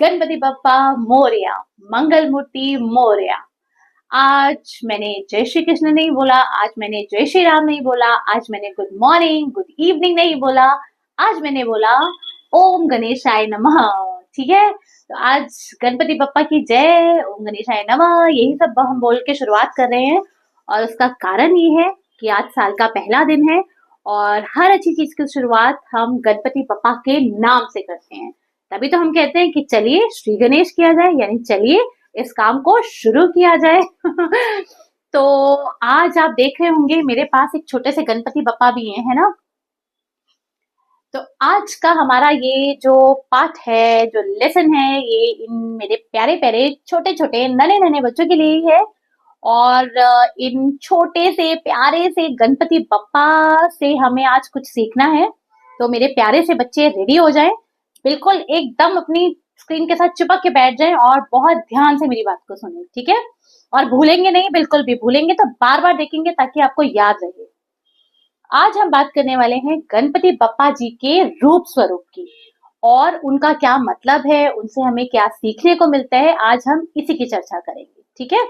गणपति बप्पा मोरया, मंगल मूर्ति मोरया। आज मैंने जय श्री कृष्ण नहीं बोला, आज मैंने जय श्री राम नहीं बोला, आज मैंने गुड मॉर्निंग गुड इवनिंग नहीं बोला, आज मैंने बोला ओम गणेशाय नमः। ठीक है, तो आज गणपति बप्पा की जय, ओम गणेशाय नमः, यही सब हम बोल के शुरुआत कर रहे हैं। और उसका कारण ये है कि आज साल का पहला दिन है और हर अच्छी चीज की शुरुआत हम गणपति बप्पा के नाम से करते हैं। तभी तो हम कहते हैं कि चलिए श्री गणेश किया जाए, यानी चलिए इस काम को शुरू किया जाए। तो आज आप देख रहे होंगे मेरे पास एक छोटे से गणपति बप्पा भी है ना। तो आज का हमारा ये जो पाठ है, जो लेसन है, ये इन मेरे प्यारे प्यारे छोटे छोटे नन्हे नन्हे बच्चों के लिए ही है। और इन छोटे से प्यारे से गणपति बप्पा से हमें आज कुछ सीखना है। तो मेरे प्यारे से बच्चे रेडी हो जाएं, बिल्कुल एकदम अपनी स्क्रीन के साथ चिपक के बैठ जाएं और बहुत ध्यान से मेरी बात को सुने, ठीक है। और भूलेंगे नहीं, बिल्कुल भी भूलेंगे तो बार बार देखेंगे ताकि आपको याद रहे। आज हम बात करने वाले हैं गणपति बप्पा जी के रूप स्वरूप की और उनका क्या मतलब है, उनसे हमें क्या सीखने को मिलता है। आज हम इसी की चर्चा करेंगे, ठीक है।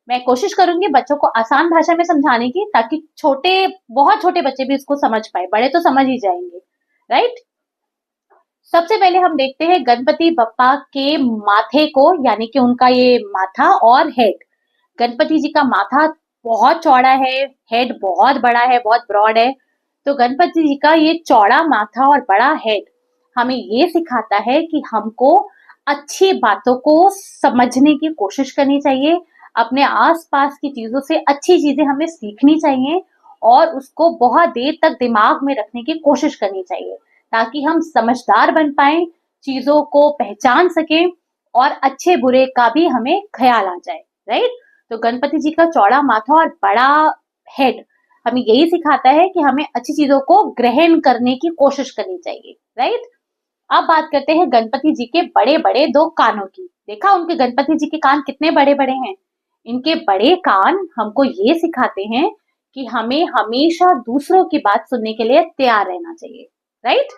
मैं कोशिश करूंगी बच्चों को आसान भाषा में समझाने की, ताकि छोटे, बहुत छोटे बच्चे भी इसको समझ पाए, बड़े तो समझ ही जाएंगे, राइट। सबसे पहले हम देखते हैं गणपति बप्पा के माथे को, यानी कि उनका ये माथा और हेड। गणपति जी का माथा बहुत चौड़ा है, हेड बहुत बड़ा है, बहुत ब्रॉड है। तो गणपति जी का ये चौड़ा माथा और बड़ा हेड हमें ये सिखाता है कि हमको अच्छी बातों को समझने की कोशिश करनी चाहिए, अपने आसपास की चीजों से अच्छी चीजें हमें सीखनी चाहिए और उसको बहुत देर तक दिमाग में रखने की कोशिश करनी चाहिए, ताकि हम समझदार बन पाए, चीजों को पहचान सकें और अच्छे बुरे का भी हमें ख्याल आ जाए, राइट। तो गणपति जी का चौड़ा माथा और बड़ा हेड हमें यही सिखाता है कि हमें अच्छी चीजों को ग्रहण करने की कोशिश करनी चाहिए, राइट। अब बात करते हैं गणपति जी के बड़े बड़े दो कानों की। देखा उनके गणपति जी के कान कितने बड़े बड़े हैं। इनके बड़े कान हमको ये सिखाते हैं कि हमें हमेशा दूसरों की बात सुनने के लिए तैयार रहना चाहिए, राइट।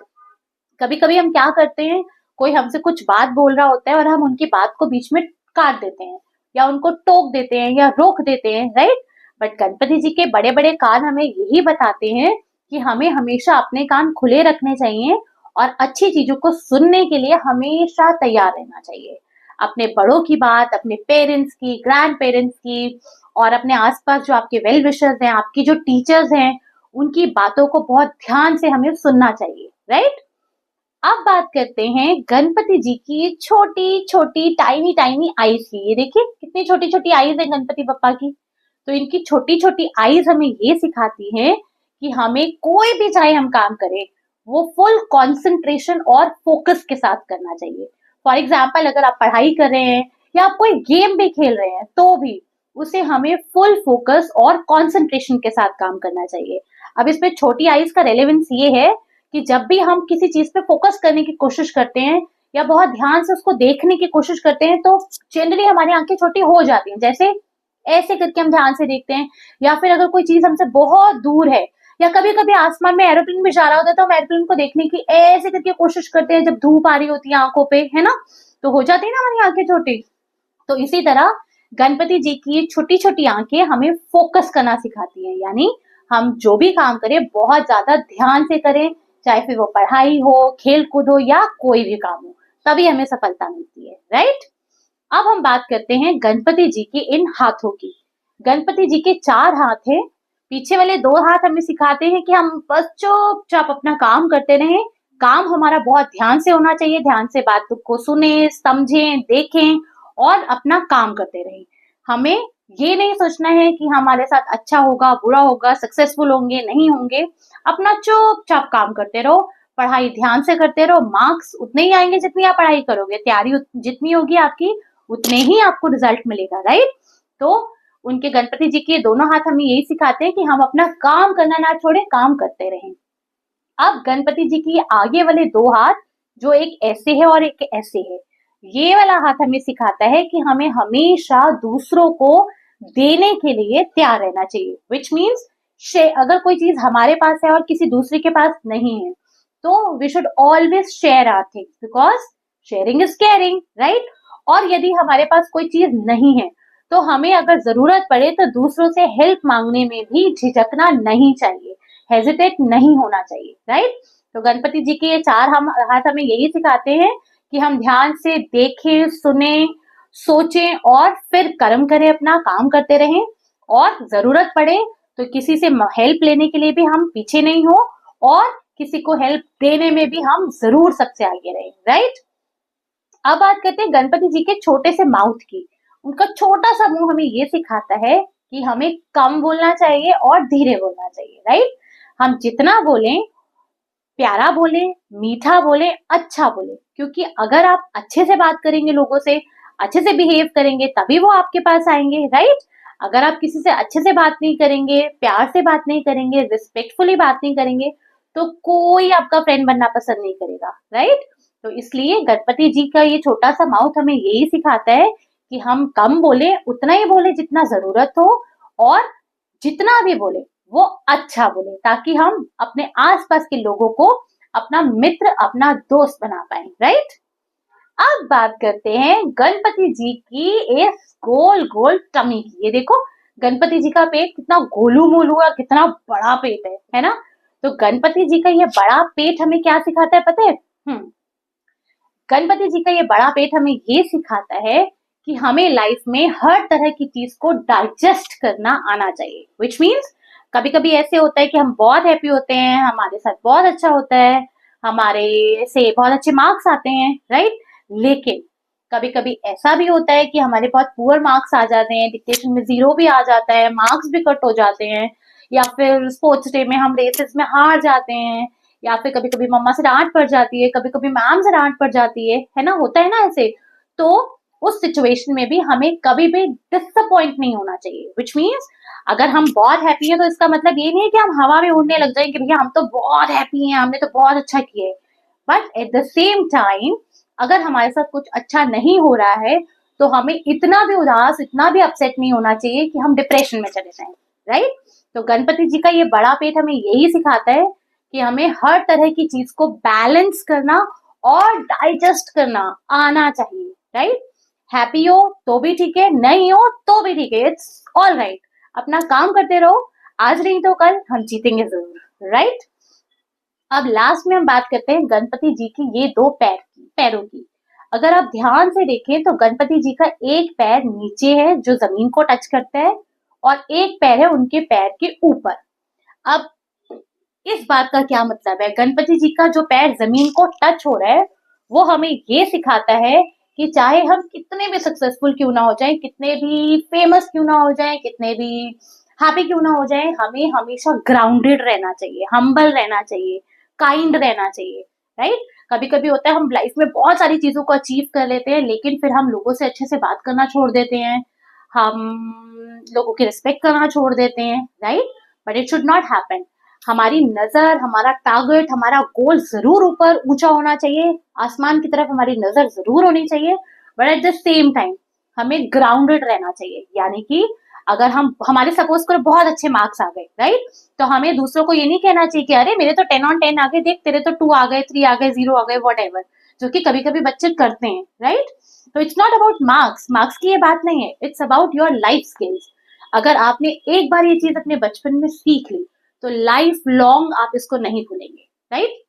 कभी कभी हम क्या करते हैं, कोई हमसे कुछ बात बोल रहा होता है और हम उनकी बात को बीच में काट देते हैं या उनको टोक देते हैं या रोक देते हैं, राइट। बट गणपति जी के बड़े बड़े कान हमें यही बताते हैं कि हमें हमेशा अपने कान खुले रखने चाहिए और अच्छी चीजों को सुनने के लिए हमेशा तैयार रहना चाहिए। अपने बड़ों की बात, अपने पेरेंट्स की, ग्रैंड पेरेंट्स की और अपने आसपास जो आपके वेल विशर्स हैं, आपकी जो टीचर्स हैं, उनकी बातों को बहुत ध्यान से हमें सुनना चाहिए, राइट। अब बात करते हैं गणपति जी की छोटी छोटी टाइनी टाइनी आईज की। ये देखिए कितनी छोटी छोटी आईज है गणपति बप्पा की। तो इनकी छोटी छोटी आईज हमें ये सिखाती हैं कि हमें कोई भी चाहे हम काम करें, वो फुल कंसंट्रेशन और फोकस के साथ करना चाहिए। फॉर एग्जाम्पल, अगर आप पढ़ाई कर रहे हैं या आप कोई गेम भी खेल रहे हैं, तो भी उसे हमें फुल फोकस और कंसंट्रेशन के साथ काम करना चाहिए। अब इसमें छोटी आईज का रेलेवेंस ये है कि जब भी हम किसी चीज पे फोकस करने की कोशिश करते हैं या बहुत ध्यान से उसको देखने की कोशिश करते हैं, तो जनरली हमारी आंखें छोटी हो जाती हैं। जैसे ऐसे करके हम ध्यान से देखते हैं, या फिर अगर कोई चीज हमसे बहुत दूर है, या कभी कभी आसमान में एरोप्लेन भी जा रहा होता है, तो हम एरोप्लेन को देखने की ऐसे करके कोशिश करते हैं जब धूप आ रही होती है आंखों पे, है ना। तो हो जाती है ना हमारी आंखें छोटी। तो इसी तरह गणपति जी की छोटी छोटी आंखें हमें फोकस करना सिखाती हैं, यानी हम जो भी काम करें बहुत ज्यादा ध्यान से करें, चाहे फिर वो पढ़ाई हो, खेल कूद हो या कोई भी काम हो, तभी हमें सफलता मिलती है, राइट। अब हम बात करते हैं गणपति जी के इन हाथों की। गणपति जी के चार हाथ हैं। पीछे वाले दो हाथ हमें सिखाते हैं कि हम बस चुपचाप अपना काम करते रहें। काम हमारा बहुत ध्यान से होना चाहिए, ध्यान से बात को सुने, समझें, देखें और अपना काम करते रहें। हमें ये नहीं सोचना है कि हमारे साथ अच्छा होगा, बुरा होगा, सक्सेसफुल होंगे, नहीं होंगे। अपना चुपचाप काम करते रहो, पढ़ाई ध्यान से करते रहो। मार्क्स उतने ही आएंगे जितनी आप पढ़ाई करोगे, तैयारी जितनी होगी आपकी उतने ही आपको रिजल्ट मिलेगा, राइट। तो उनके गणपति जी के दोनों हाथ हमें यही सिखाते हैं कि हम अपना काम करना ना छोड़े, काम करते रहें। अब गणपति जी की आगे वाले दो हाथ, जो एक ऐसे है और एक ऐसे है, ये वाला हाथ हमें सिखाता है कि हमें हमेशा दूसरों को देने के लिए तैयार रहना चाहिए। विच मीन्स अगर कोई चीज हमारे पास है और किसी दूसरे के पास नहीं है, तो we should always share our things, because sharing is caring, right. और यदि हमारे पास कोई चीज नहीं है तो हमें अगर जरूरत पड़े तो दूसरों से हेल्प मांगने में भी झिझकना नहीं चाहिए, हेजिटेट नहीं होना चाहिए, राइट। तो गणपति जी के ये चार हम हाथ हमें यही सिखाते हैं कि हम ध्यान से देखें, सुने, सोचें और फिर कर्म करें, अपना काम करते रहें। और जरूरत पड़े तो किसी से हेल्प लेने के लिए भी हम पीछे नहीं हो, और किसी को हेल्प देने में भी हम जरूर सबसे आगे रहें, राइट। अब बात करते हैं गणपति जी के छोटे से माउथ की। उनका छोटा सा मुंह हमें ये सिखाता है कि हमें कम बोलना चाहिए और धीरे बोलना चाहिए, राइट। हम जितना बोलें, प्यारा बोले, मीठा बोले, अच्छा बोले, क्योंकि अगर आप अच्छे से बात करेंगे, लोगों से अच्छे से बिहेव करेंगे, तभी वो आपके पास आएंगे, राइट। अगर आप किसी से अच्छे से बात नहीं करेंगे, प्यार से बात नहीं करेंगे, रिस्पेक्टफुली बात नहीं करेंगे, तो कोई आपका फ्रेंड बनना पसंद नहीं करेगा, राइट। तो इसलिए गणपति जी का ये छोटा सा माउथ हमें यही सिखाता है कि हम कम बोले, उतना ही बोले जितना जरूरत हो, और जितना भी बोले वो अच्छा बोले, ताकि हम अपने आसपास के लोगों को अपना मित्र, अपना दोस्त बना पाए, राइट। अब बात करते हैं गणपति जी की इस गोल गोल टमी की। ये देखो, गणपति जी का पेट कितना गोलू मोलू है, कितना बड़ा पेट है ना। तो गणपति जी का ये बड़ा पेट हमें क्या सिखाता है पता है? गणपति जी का ये बड़ा पेट हमें ये सिखाता है कि हमें लाइफ में हर तरह की चीज को डाइजेस्ट करना आना चाहिए, विच मीन्स कभी कभी ऐसे होता है कि हम बहुत हैप्पी होते हैं, हमारे साथ बहुत अच्छा होता है, हमारे से बहुत अच्छे मार्क्स आते हैं, राइट। लेकिन कभी कभी ऐसा भी होता है कि हमारे बहुत पुअर मार्क्स आ जाते हैं, डिक्टेशन में 0 भी आ जाता है, मार्क्स भी कट हो जाते हैं, या फिर स्पोर्ट्स डे में हम रेसेस में हार जाते हैं, या फिर कभी कभी मम्मा से डांट पड़ जाती है, कभी कभी मैम से डांट पड़ जाती है ना, होता है ना ऐसे। तो उस सिचुएशन में भी हमें कभी भी डिसअपॉइंट नहीं होना चाहिए, विच मीन्स अगर हम बहुत हैप्पी हैं तो इसका मतलब ये नहीं है कि हम हवा में उड़ने लग जाएं कि भैया हम तो बहुत हैप्पी हैं, हमने तो बहुत अच्छा किया है। But at the same time अगर हमारे साथ कुछ अच्छा नहीं हो रहा है तो हमें इतना भी उदास, इतना भी अपसेट नहीं होना चाहिए कि हम डिप्रेशन में चले जाएं, राइट। तो गणपति जी का ये बड़ा पेट हमें यही सिखाता है कि हमें हर तरह की चीज को बैलेंस करना और डाइजेस्ट करना आना चाहिए, राइट। हैप्पी हो तो भी ठीक है, नहीं हो तो भी ठीक है, इट्स ऑल राइट। अपना काम करते रहो, आज नहीं तो कल हम जीतेंगे जरूर, राइट। अब लास्ट में हम बात करते हैं गणपति जी की ये 2 पैरों की। अगर आप ध्यान से देखें तो गणपति जी का एक पैर नीचे है जो जमीन को टच करता है, और एक पैर है उनके पैर के ऊपर। अब इस बात का क्या मतलब है? गणपति जी का जो पैर जमीन को टच हो रहा है वो हमें ये सिखाता है कि चाहे हम कितने भी सक्सेसफुल क्यों ना हो जाएं, कितने भी फेमस क्यों ना हो जाएं, कितने भी हैप्पी क्यों ना हो जाएं, हमें हमेशा ग्राउंडेड रहना चाहिए, हम्बल रहना चाहिए, काइंड रहना चाहिए, राइट। कभी कभी होता है हम लाइफ में बहुत सारी चीजों को अचीव कर लेते हैं, लेकिन फिर हम लोगों से अच्छे से बात करना छोड़ देते हैं, हम लोगों की रिस्पेक्ट करना छोड़ देते हैं, right. But it should not happen. हमारी नजर, हमारा टारगेट, हमारा गोल जरूर ऊपर ऊंचा होना चाहिए, आसमान की तरफ हमारी नजर जरूर होनी चाहिए, but at the same time हमें ग्राउंडेड रहना चाहिए। यानी कि अगर हम हमारे सपोज करो बहुत अच्छे मार्क्स आ गए, राइट, तो हमें दूसरों को ये नहीं कहना चाहिए कि अरे मेरे तो 10 on 10 आ गए, देख तेरे तो 2 आ गए, 3 आ गए, 0 आ गए, वट एवर, जो कि कभी कभी बच्चे करते हैं, राइट। तो it's not about marks, marks की ये बात नहीं है, it's about your life skills. अगर आपने एक बार ये चीज अपने बचपन में सीख ली तो लाइफ लॉन्ग आप इसको नहीं भूलेंगे, राइट।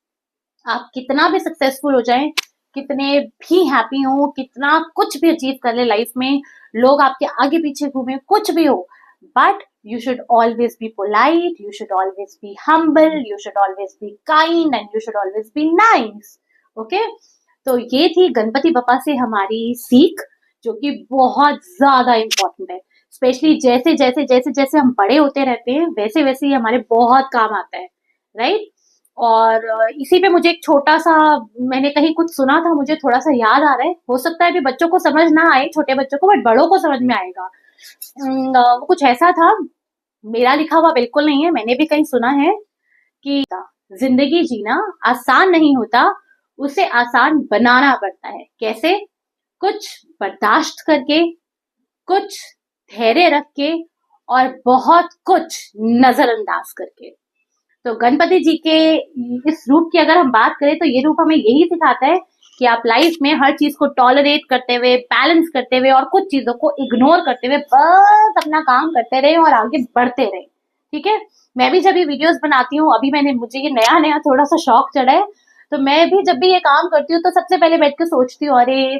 आप कितना भी सक्सेसफुल हो जाएं, कितने भी हैप्पी हो, कितना कुछ भी अचीव कर ले लाइफ में, लोग आपके आगे पीछे घूमे, कुछ भी हो, but you should always be polite, you should always be humble, you should always be kind and you should always be nice, okay। तो ये थी गणपति बप्पा से हमारी सीख, जो कि बहुत ज्यादा इम्पोर्टेंट है, स्पेशली जैसे जैसे जैसे जैसे हम बड़े होते रहते हैं वैसे वैसे ही हमारे बहुत काम आता है, राइट। और इसी पे मुझे एक छोटा सा, मैंने कहीं कुछ सुना था, मुझे थोड़ा सा याद आ रहा है, हो सकता है अभी बच्चों को समझ ना आए, छोटे बच्चों को, बट बड़ों को समझ में आएगा। वो कुछ ऐसा था, मेरा लिखा हुआ बिल्कुल नहीं है, मैंने भी कहीं सुना है कि जिंदगी जीना आसान नहीं होता, उसे आसान बनाना पड़ता है। कैसे? कुछ बर्दाश्त करके, कुछ धैर्य रख के, और बहुत कुछ नजरअंदाज करके। तो गणपति जी के इस रूप की अगर हम बात करें तो ये रूप हमें यही सिखाता है कि आप लाइफ में हर चीज को टॉलरेट करते हुए, बैलेंस करते हुए और कुछ चीजों को इग्नोर करते हुए बस अपना काम करते रहे और आगे बढ़ते रहे। ठीक है, मैं भी जब भी वीडियोस बनाती हूँ, अभी मुझे ये नया नया थोड़ा सा शौक चढ़ा है, तो मैं भी जब भी ये काम करती हूँ तो सबसे पहले बैठ के सोचती हूँ, अरे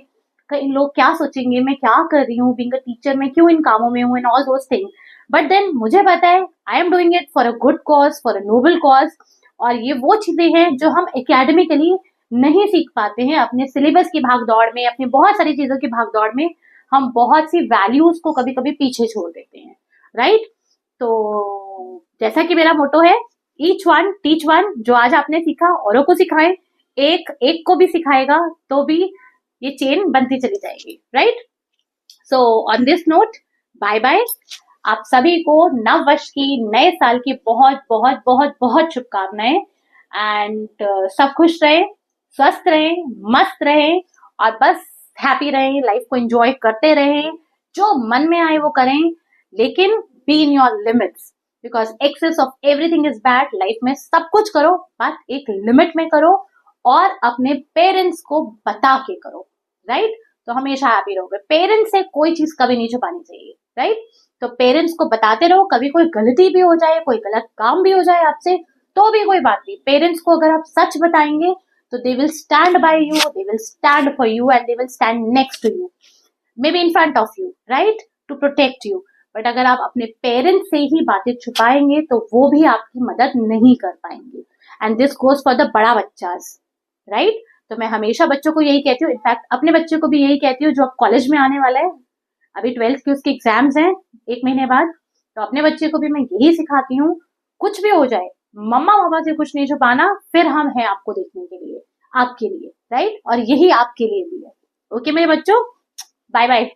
कई लोग क्या सोचेंगे, मैं क्या कर रही हूँ बीइंग अ टीचर, मैं क्यों इन कामों में हूँ and all those thing. But then मुझे पता है I am doing it for a good cause, for a noble cause. और ये वो चीजें हैं जो हम एकेडमिकली नहीं सीख पाते हैं, अपने सिलेबस की भागदौड़ में, अपनी बहुत सारी चीजों की भागदौड़ में हम बहुत सी वैल्यूज को कभी कभी पीछे छोड़ देते हैं, राइट। तो जैसा कि मेरा मोटो है, ईच वन टीच वन, जो आज आपने सीखा औरों को सिखाएं, एक एक को भी सिखाएगा तो भी ये चेन बनती चली जाएगी, right. So on this note, bye bye. आप सभी को नव वर्ष की, नए साल की बहुत बहुत बहुत बहुत शुभकामनाएं। एंड सब खुश रहें, स्वस्थ रहें, मस्त रहें और बस हैप्पी रहें, लाइफ को एंजॉय करते रहें, जो मन में आए वो करें, लेकिन be in your limits, because excess of everything is bad. Life में सब कुछ करो बट एक लिमिट में करो और अपने पेरेंट्स को बता के करो, राइट। तो हमेशा हैप्पी रहोगे। पेरेंट्स से कोई चीज कभी नहीं छुपानी चाहिए, राइट। तो पेरेंट्स को बताते रहो, कभी कोई गलती भी हो जाए, कोई गलत काम भी हो जाए आपसे, तो भी कोई बात नहीं। पेरेंट्स को अगर आप सच बताएंगे तो they will stand by you, they will stand for you and they will stand next to you, maybe in front of you, right, to protect you. But अगर आप अपने पेरेंट्स से ही बातें छुपाएंगे तो वो भी आपकी मदद नहीं कर पाएंगे। And this goes for the बड़ा बच्चास, राइट। तो मैं हमेशा बच्चों को यही कहती हूँ, इनफैक्ट अपने बच्चे को भी यही कहती हूँ जो अब कॉलेज में आने वाला है, अभी 12th के उसके एग्जाम्स हैं 1 महीने बाद, तो अपने बच्चे को भी मैं यही सिखाती हूँ, कुछ भी हो जाए मम्मा पापा से कुछ नहीं छुपाना, फिर हम हैं आपको देखने के लिए, आपके लिए, राइट, और यही आपके लिए भी है। ओके मेरे बच्चों, बाय बाय।